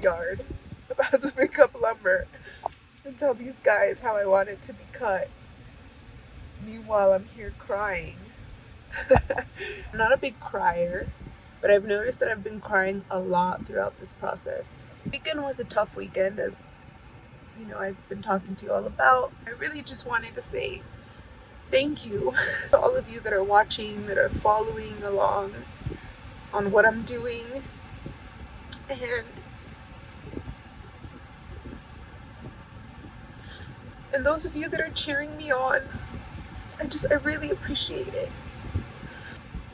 yard about to pick up lumber and tell these guys how I want it to be cut. Meanwhile, I'm here crying. I'm not a big crier, but I've noticed that I've been crying a lot throughout this process. The weekend was a tough weekend, as you know, I've been talking to you all about. I really just wanted to say thank you to all of you that are watching, that are following along on what I'm doing, and those of you that are cheering me on. I really appreciate it.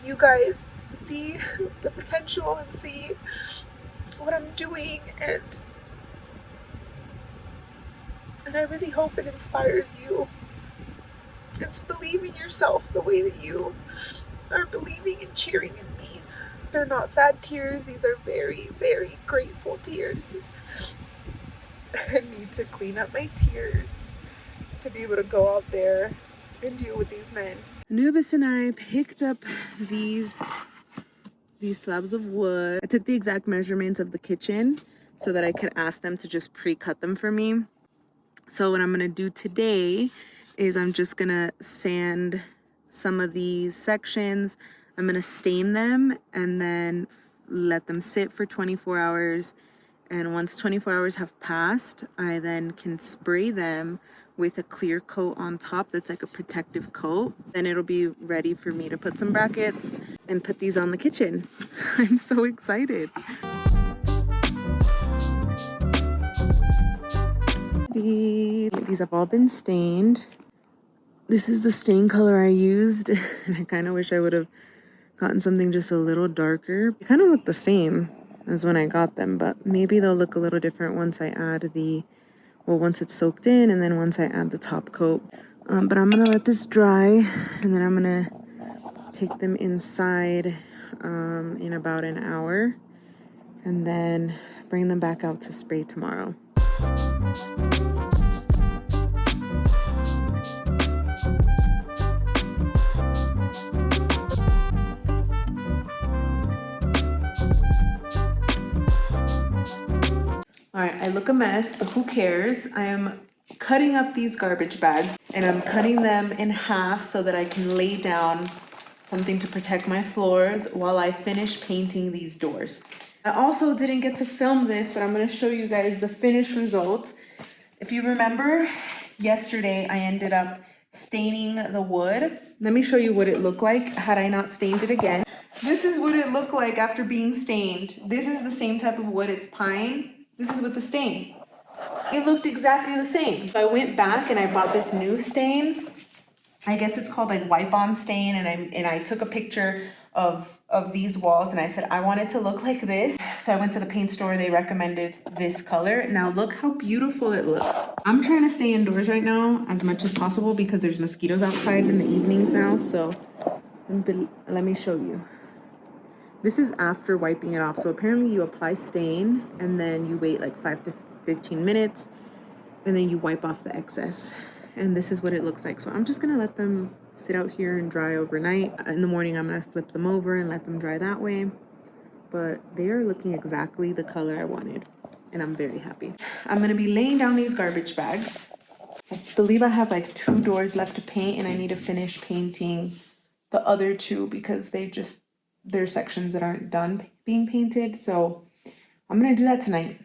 You guys see the potential and see what I'm doing, and I really hope it inspires you, and to believe in yourself the way that you are believing and cheering in me. They're not sad tears, these are very, very grateful tears. I need to clean up my tears to be able to go out there and deal with these men. Anubis and I picked up these slabs of wood. I took the exact measurements of the kitchen so that I could ask them to just pre-cut them for me. So what I'm gonna do today is I'm just gonna sand some of these sections. I'm gonna stain them and then let them sit for 24 hours. And once 24 hours have passed, I then can spray them with a clear coat on top that's like a protective coat. Then it'll be ready for me to put some brackets and put these on the kitchen. I'm so excited. These have all been stained. This is the stain color I used, and I kind of wish I would have gotten something just a little darker. They kind of look the same as when I got them, but maybe they'll look a little different once I add once it's soaked in, and then once I add the top coat. But I'm gonna let this dry, and then I'm gonna take them inside in about an hour, and then bring them back out to spray tomorrow. All right, I look a mess, but who cares? I am cutting up these garbage bags, and I'm cutting them in half so that I can lay down something to protect my floors while I finish painting these doors. I also didn't get to film this, but I'm gonna show you guys the finished result. If you remember, yesterday I ended up staining the wood. Let me show you what it looked like had I not stained it again. This is what it looked like after being stained. This is the same type of wood, it's pine. This is with the stain. It looked exactly the same. So I went back and I bought this new stain. I guess it's called like wipe on stain, and I took a picture of these walls and I said I want it to look like this. So I went to the paint store, they recommended this color. Now look how beautiful it looks. I'm trying to stay indoors right now as much as possible because there's mosquitoes outside in the evenings now. So let me show you. This is after wiping it off. So apparently you apply stain and then you wait like 5 to 15 minutes and then you wipe off the excess. And this is what it looks like. So I'm just gonna let them sit out here and dry overnight. In the morning, I'm gonna flip them over and let them dry that way. But they are looking exactly the color I wanted, and I'm very happy. I'm gonna be laying down these garbage bags. I believe I have like 2 doors left to paint, and I need to finish painting the other 2 because there's sections that aren't done being painted. So I'm gonna do that tonight.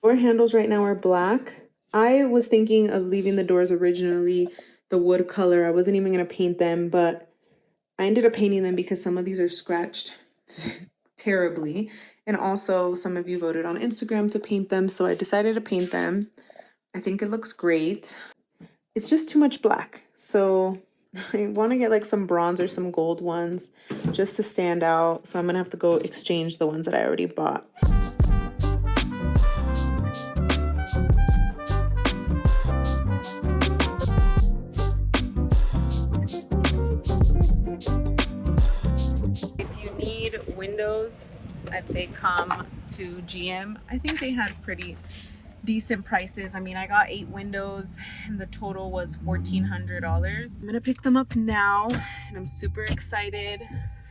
Door handles right now are black. I was thinking of leaving the doors originally the wood color. I wasn't even gonna paint them, but I ended up painting them because some of these are scratched terribly. And also some of you voted on Instagram to paint them, so I decided to paint them. I think it looks great. It's just too much black. So I want to get like some bronze or some gold ones just to stand out. So I'm gonna have to go exchange the ones that I already bought. If you need windows, I'd say come to GM. I think they had pretty decent prices. I mean, I got 8 windows and the total was $1,400. I'm gonna pick them up now and I'm super excited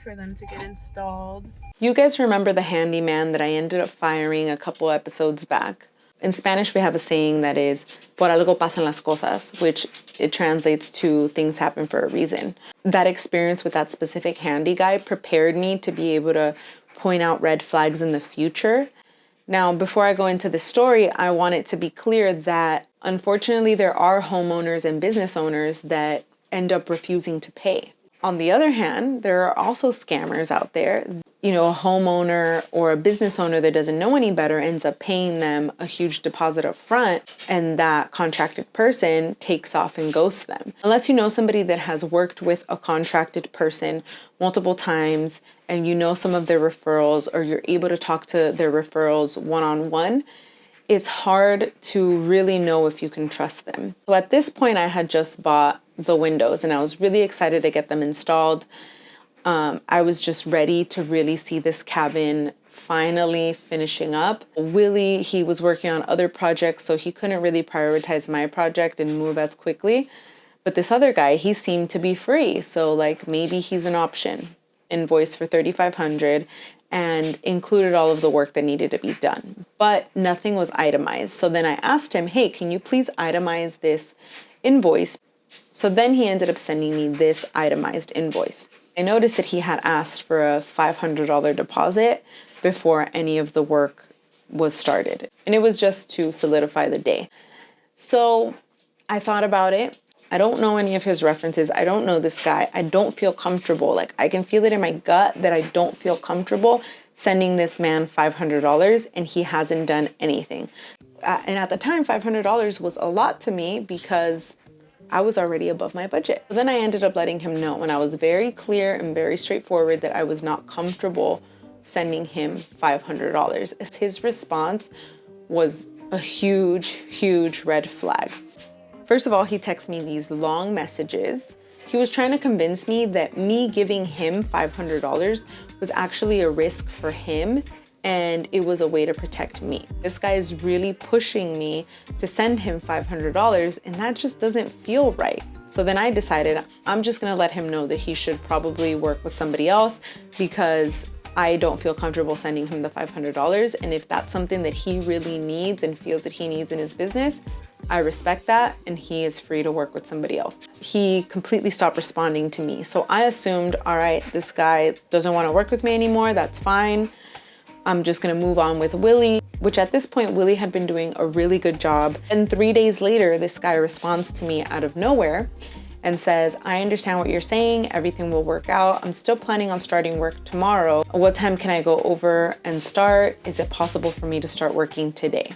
for them to get installed. You guys remember the handyman that I ended up firing a couple episodes back? In Spanish, we have a saying that is, por algo pasan las cosas, which it translates to things happen for a reason. That experience with that specific handy guy prepared me to be able to point out red flags in the future. Now, before I go into the story, I want it to be clear that unfortunately, there are homeowners and business owners that end up refusing to pay. On the other hand, there are also scammers out there. You know, a homeowner or a business owner that doesn't know any better ends up paying them a huge deposit up front, and that contracted person takes off and ghosts them. Unless you know somebody that has worked with a contracted person multiple times and you know some of their referrals, or you're able to talk to their referrals one-on-one, it's hard to really know if you can trust them. So at this point, I had just bought the windows and I was really excited to get them installed. I was just ready to really see this cabin finally finishing up. Willie, he was working on other projects, so he couldn't really prioritize my project and move as quickly. But this other guy, he seemed to be free. So like maybe he's an option. Invoice for $3,500 and included all of the work that needed to be done. But nothing was itemized. So then I asked him, hey, can you please itemize this invoice? So then he ended up sending me this itemized invoice. I noticed that he had asked for a $500 deposit before any of the work was started. And it was just to solidify the day. So I thought about it. I don't know any of his references. I don't know this guy. I don't feel comfortable. Like I can feel it in my gut that I don't feel comfortable sending this man $500 and he hasn't done anything. And at the time, $500 was a lot to me because I was already above my budget. So then I ended up letting him know, and I was very clear and very straightforward that I was not comfortable sending him $500. As his response was a huge, huge red flag. First of all, he texted me these long messages. He was trying to convince me that me giving him $500 was actually a risk for him and it was a way to protect me. This guy is really pushing me to send him $500 and that just doesn't feel right. So then I decided I'm just gonna let him know that he should probably work with somebody else because I don't feel comfortable sending him the $500. And if that's something that he really needs and feels that he needs in his business, I respect that and he is free to work with somebody else. He completely stopped responding to me. So I assumed, all right, this guy doesn't want to work with me anymore. That's fine. I'm just gonna move on with Willie, which at this point, Willie had been doing a really good job. And 3 days later, this guy responds to me out of nowhere and says, I understand what you're saying. Everything will work out. I'm still planning on starting work tomorrow. What time can I go over and start? Is it possible for me to start working today?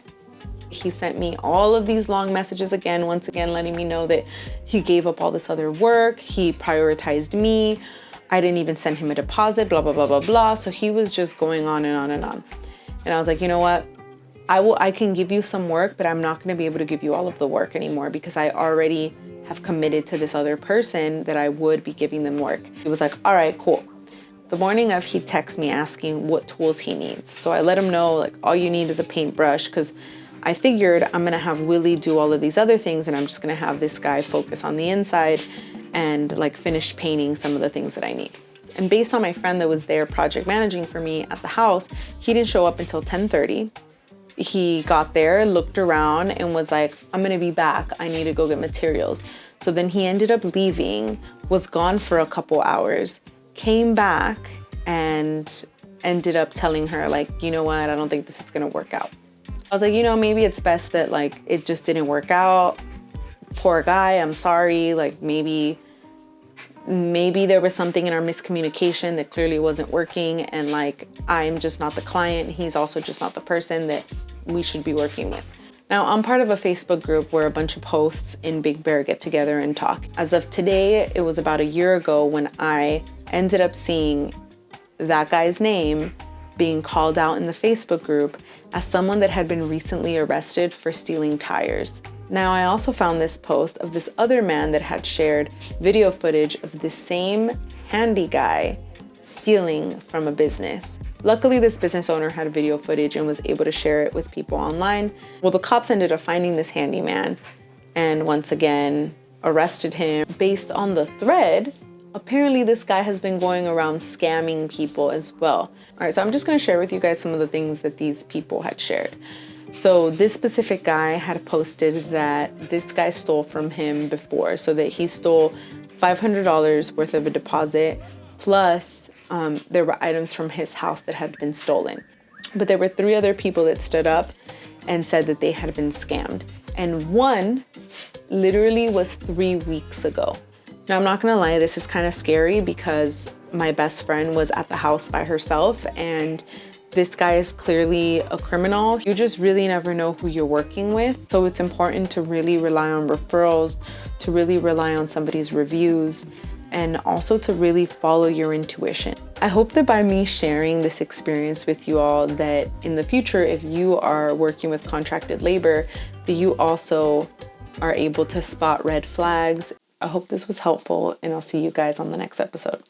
He sent me all of these long messages again, once again, letting me know that he gave up all this other work. He prioritized me. I didn't even send him a deposit, blah, blah, blah, blah, blah. So he was just going on and on and on. And I was like, you know what? I can give you some work, but I'm not gonna be able to give you all of the work anymore because I already have committed to this other person that I would be giving them work. He was like, all right, cool. The morning of, he texts me asking what tools he needs. So I let him know, like, all you need is a paintbrush because I figured I'm gonna have Willie do all of these other things and I'm just gonna have this guy focus on the inside and like finish painting some of the things that I need. And based on my friend that was there project managing for me at the house, he didn't show up until 10:30. He got there, looked around and was like, I'm gonna be back. I need to go get materials. So then he ended up leaving, was gone for a couple hours, came back and ended up telling her like, you know what, I don't think this is gonna work out. I was like, you know, maybe it's best that like it just didn't work out. Poor guy, I'm sorry. Like maybe there was something in our miscommunication that clearly wasn't working and like I'm just not the client. He's also just not the person that we should be working with. Now I'm part of a Facebook group where a bunch of hosts in Big Bear get together and talk. As of today, it was about a year ago when I ended up seeing that guy's name being called out in the Facebook group as someone that had been recently arrested for stealing tires. Now, I also found this post of this other man that had shared video footage of the same handy guy stealing from a business. Luckily, this business owner had video footage and was able to share it with people online. Well, the cops ended up finding this handyman and once again arrested him. Based on the thread, apparently this guy has been going around scamming people as well. All right, so I'm just gonna share with you guys some of the things that these people had shared. So this specific guy had posted that this guy stole from him before, so that he stole $500 worth of a deposit, plus there were items from his house that had been stolen. But there were 3 other people that stood up and said that they had been scammed. And one literally was 3 weeks ago. Now, I'm not gonna lie, this is kind of scary because my best friend was at the house by herself, and this guy is clearly a criminal. You just really never know who you're working with. So it's important to really rely on referrals, to really rely on somebody's reviews, and also to really follow your intuition. I hope that by me sharing this experience with you all, that in the future, if you are working with contracted labor, that you also are able to spot red flags. I hope this was helpful, and I'll see you guys on the next episode.